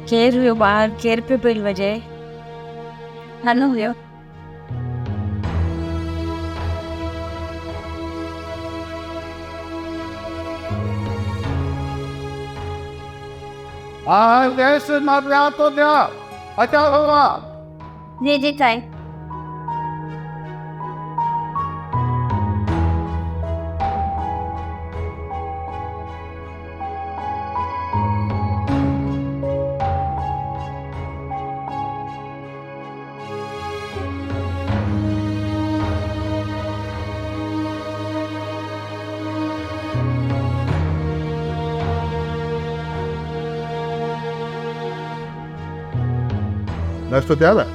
केर हुयो ॿाहिरि, केर पियो बेल वॼाए? हन हुयो। गैस मां पिया तो दिया अचा बाबा। जी जी साईं। नाश्तो तैयार है?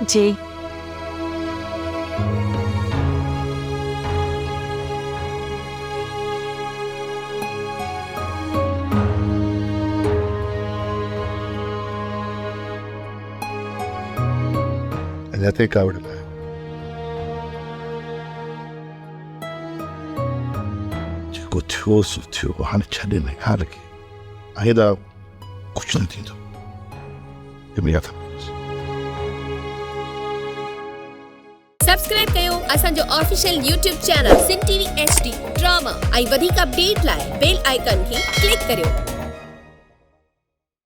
जी। अञा कावड़ लाइ जेको थियो सो थियो, हाणे छॾे न हाल खे। आहिदा कुझु न थींदो। सब्सक्राइब कयो असांजो official YouTube channel Sindh TV HD drama ऐं वधीक अपडेट लाइ बेल आइकन खे क्लिक करियो।